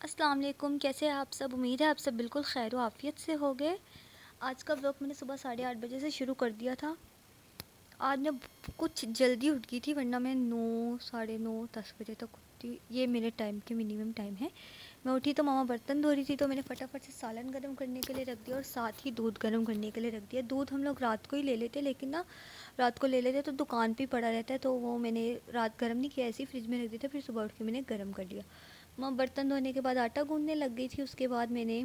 अस्सलाम वालेकुम, कैसे हैं आप सब। उम्मीद है आप सब बिल्कुल खैर आफ़ियत से होंगे। आज का व्लॉग मैंने सुबह 8:30 बजे से शुरू कर दिया था। आज मैं कुछ जल्दी उठ गई थी, वरना मैं 9 साढ़े 9 10 बजे तक उठती। ये मेरे टाइम के मिनिमम टाइम है। मैं उठी तो मामा बर्तन धो रही थी, तो मैंने फटाफट से सालन गर्म करने के लिए रख दिया और साथ ही दूध गर्म करने के लिए रख दिया। दूध हम लोग रात को ही ले लेते, लेकिन ना रात को ले लेते तो दुकान पे ही पड़ा रहता है, तो वो मैंने रात गर्म नहीं किया, ऐसे ही फ्रिज में रख दिया था। फिर सुबह उठ के मैंने गर्म कर लिया। मैं बर्तन धोने के बाद आटा गूंदने लग गई थी। उसके बाद मैंने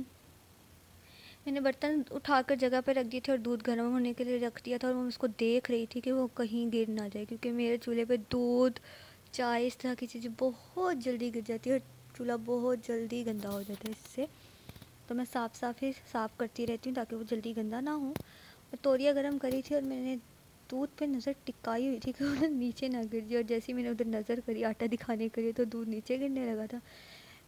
मैंने बर्तन उठाकर जगह पे रख दिए थे और दूध गर्म होने के लिए रख दिया था, और मैं उसको देख रही थी कि वो कहीं गिर ना जाए, क्योंकि मेरे चूल्हे पे दूध चाय इस तरह की चीज़ें बहुत जल्दी गिर जाती है और चूल्हा बहुत जल्दी गंदा हो जाता है इससे। तो मैं साफ़ ही साफ़ करती रहती हूँ ताकि वो जल्दी गंदा ना हो। मैं तौलिया गर्म करी थी और मैंने दूध पे नज़र टिकाई हुई थी कि वो नीचे ना गिर जाए, और जैसे ही मैंने उधर नज़र करी आटा दिखाने के लिए तो दूध नीचे गिरने लगा था।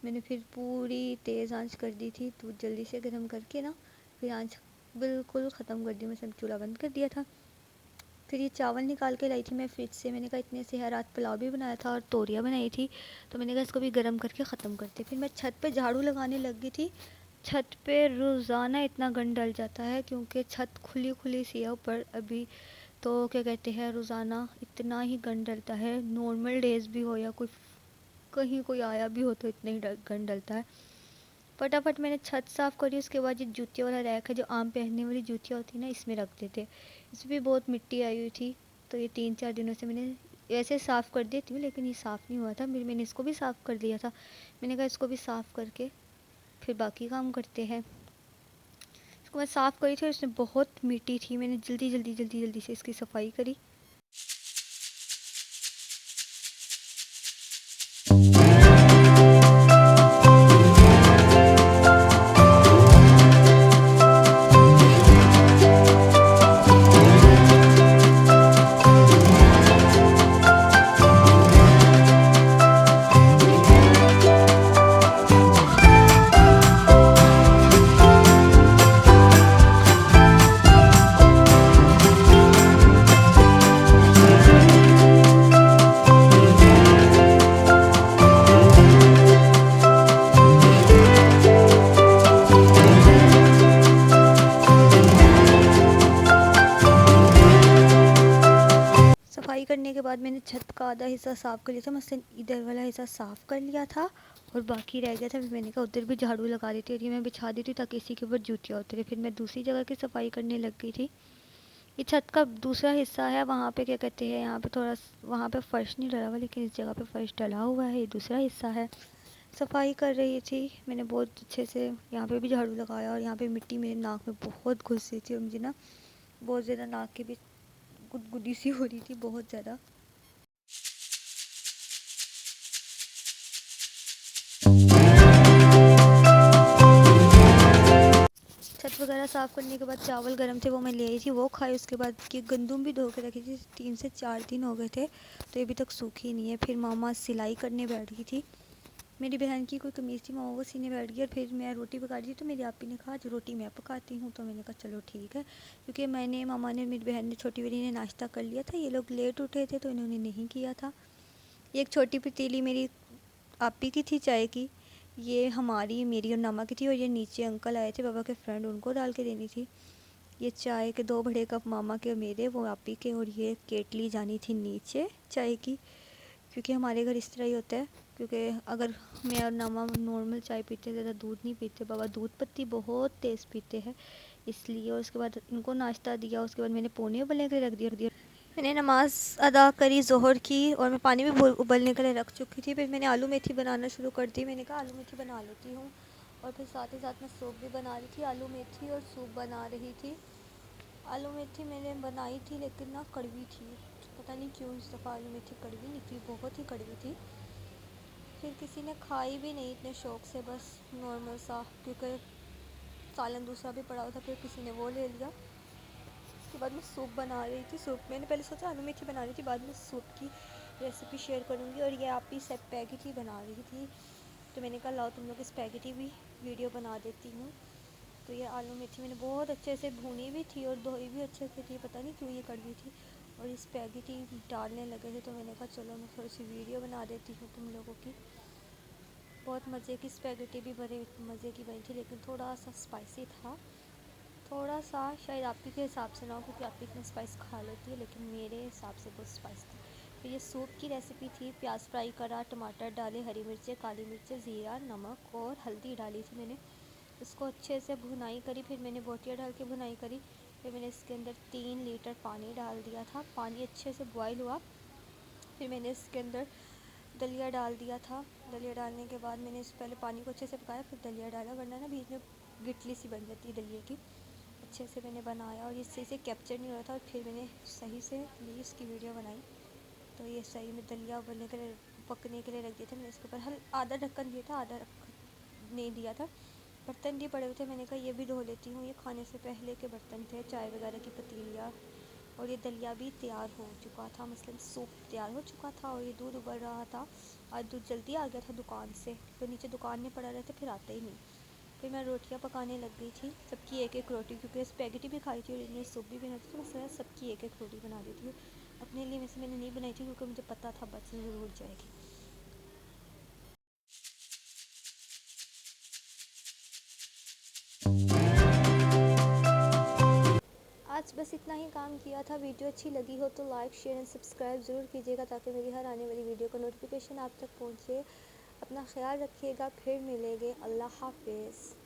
मैंने फिर पूरी तेज़ आंच कर दी थी दूध जल्दी से गर्म करके ना। फिर आंच बिल्कुल ख़त्म कर दी, मैं सब चूल्हा बंद कर दिया था। फिर ये चावल निकाल के लाई थी मैं फ्रिज से। मैंने कहा इतने से है, रात पुलाव भी बनाया था और तोरियाँ बनाई थी, तो मैंने कहा इसको भी गर्म करके ख़त्म करते। फिर मैं छत पे झाड़ू लगाने लग गई थी। छत पे रोज़ाना इतना गंद डल जाता है, क्योंकि छत खुली खुली सी है ऊपर अभी। तो क्या कहते हैं, रोज़ाना इतना ही गंद डलता है, नॉर्मल डेज़ भी हो या कोई कहीं कोई आया भी हो तो इतना ही गंद डलता है। फटाफट मैंने छत साफ़ करी। उसके बाद ये जूतियों वाला रैक है, जो आम पहनने वाली जूतियाँ होती है ना, इसमें रख देते। इसमें भी बहुत मिट्टी आई हुई थी, तो ये 3-4 दिनों से मैंने ऐसे साफ़ कर देती हूँ, लेकिन ये साफ़ नहीं हुआ था। फिर मैंने इसको भी साफ़ कर दिया था। मैंने कहा इसको भी साफ़ करके फिर बाकी काम करते हैं। इसको मैं साफ़ करी थी और इसमें बहुत मिट्टी थी। मैंने जल्दी से इसकी सफाई करी। सफाई करने के बाद मैंने छत का आधा हिस्सा साफ़ कर लिया था, मसलन इधर वाला हिस्सा साफ़ कर लिया था और बाकी रह गया था। फिर मैंने कहा उधर भी झाड़ू लगा देती, और ये मैं बिछा दी थी ताकि इसी के ऊपर जूतियाँ उतरे। फिर मैं दूसरी जगह की सफाई करने लग गई थी। ये छत का दूसरा हिस्सा है, वहाँ पे क्या कहते हैं, यहाँ पे थोड़ा वहाँ पे फ़र्श नहीं डला हुआ, लेकिन इस जगह पे फ़र्श डला हुआ है। ये दूसरा हिस्सा है। सफाई कर रही थी मैंने बहुत अच्छे से, यहाँ पे भी झाड़ू लगाया, और यहाँ पे मिट्टी मेरे नाक में बहुत घुस रही थी, और मुझे ना बहुत ज़्यादा नाक की भी गुदगुदी सी हो रही थी, बहुत ज़्यादा। छत वगैरह साफ़ करने के बाद चावल गर्म थे, वो मैं ले आई थी, वो खाए। उसके बाद की गंदुम भी धो के रखी थी, 3 से 4 दिन हो गए थे, तो ये अभी तक सूखी नहीं है। फिर मामा सिलाई करने बैठ गई थी। मेरी बहन की कोई कमीज़ थी, मामा वो सीने बैठ गई, और फिर मैं रोटी पका रही थी, तो मेरी आपी ने कहा आज रोटी मैं पकाती हूँ, तो मैंने कहा चलो ठीक है। क्योंकि मैंने, मामा ने, मेरी बहन ने, छोटी बहन ने नाश्ता कर लिया था। ये लोग लेट उठे थे तो इन्होंने नहीं किया था। ये एक छोटी पतीली मेरी आपी की थी चाय की, ये हमारी, मेरी और नामा की थी, और ये नीचे अंकल आए थे पापा के फ्रेंड, उनको डाल के देनी थी। ये चाय के 2 बड़े कप मामा के और मेरे, वो आपी के, और ये केटली जानी थी नीचे चाय की, क्योंकि हमारे घर इस तरह ही होता है। क्योंकि अगर मैं और नामा नॉर्मल चाय पीते हैं, ज़्यादा दूध नहीं पीते, पापा दूध पत्ती बहुत तेज़ पीते हैं, इसलिए। और उसके बाद इनको नाश्ता दिया। उसके बाद मैंने पोने उबलने के लिए रख दिया। मैंने नमाज़ अदा करी ज़ोहर की, और मैं पानी भी उबलने के लिए रख चुकी थी। फिर मैंने आलू मेथी बनाना शुरू कर दी। मैंने कहा आलू मेथी बना लेती हूँ, और फिर साथ ही साथ मैं सूप भी बना रही थी। आलू मेथी और सूप बना रही थी। आलू मेथी मैंने बनाई थी, लेकिन ना कड़वी थी, पता नहीं क्यों इस दफ़ा आलू मेथी कड़वी निकली, बहुत ही कड़वी थी। फिर किसी ने खाई भी नहीं इतने शौक़ से, बस नॉर्मल सा, क्योंकि सालन दूसरा भी पड़ा हुआ था, फिर किसी ने वो ले लिया। उसके बाद मैं सूप बना रही थी। सूप मैंने पहले सोचा आलू मेथी बना रही थी, बाद में सूप की रेसिपी शेयर करूँगी। और ये आप ही स्पैगेटी बना रही थी, तो मैंने कहा लाओ तुम लोग स्पैगेटी भी वीडियो बना देती हूँ। तो ये आलू मेथी मैंने बहुत अच्छे से भूनी भी थी और धोई भी अच्छे से थी, पता नहीं क्यों ये कड़वी थी। और ये स्पैगेटी डालने लगे थे, तो मैंने कहा चलो मैं थोड़ी सी वीडियो बना देती हूँ तुम लोगों की। बहुत मज़े की स्पैगेटी भी बड़े मज़े की बनी थी, लेकिन थोड़ा सा स्पाइसी था। थोड़ा सा शायद आप ही के हिसाब से ना हो, क्योंकि आप ही इतना स्पाइस खा लेती है, लेकिन मेरे हिसाब से बहुत स्पाइस थी। फिर ये सूप की रेसिपी थी। प्याज फ्राई करा, टमाटर डाले, हरी मिर्चें, काली मिर्चें, ज़ीरा, नमक और हल्दी डाली थी मैंने। इसको अच्छे से भुनाई करी, फिर मैंने बोटियाँ डाल के भुनाई करी। फिर मैंने इसके अंदर 3 लीटर पानी डाल दिया था। पानी अच्छे से बॉयल हुआ, फिर मैंने इसके अंदर दलिया डाल दिया था। दलिया डालने के बाद मैंने इस पहले पानी को अच्छे से पकाया, फिर दलिया डाला, वरना ना बीच में गिटली सी बन जाती है दलिए की। अच्छे से मैंने बनाया और ये सही से कैप्चर नहीं हो रहा था, और फिर मैंने सही से इसकी वीडियो बनाई। तो ये सही में दलिया उबलने के लिए, पकने के लिए रख दिया था मैंने। इसके ऊपर आधा ढक्कन दिया था, आधा नहीं दिया था। बर्तन भी पड़े हुए थे, मैंने कहा ये भी धो लेती हूँ। ये खाने से पहले के बर्तन थे, चाय वगैरह की पतीलियाँ। और ये दलिया भी तैयार हो चुका था, मसलन सूप तैयार हो चुका था, और ये दूध उबल रहा था। आज दूध जल्दी आ गया था दुकान से, तो नीचे दुकान में पड़ा रहता, फिर आते ही नहीं। फिर मैं रोटियां पकाने लग गई थी, सबकी एक एक रोटी, क्योंकि स्पैगेटी भी खाई थी और इन्हें सूप भी बना थी, तो मैं सबकी एक एक रोटी बना दी थी। अपने लिए वैसे मैंने नहीं बनाई थी, क्योंकि मुझे पता था बच ज़रूर जाएगी। आज बस इतना ही काम किया था। वीडियो अच्छी लगी हो तो लाइक, शेयर एंड सब्सक्राइब ज़रूर कीजिएगा, ताकि मेरी हर आने वाली वीडियो का नोटिफिकेशन आप तक पहुँचे। अपना ख्याल रखिएगा, फिर मिलेंगे। अल्लाह हाफिज़।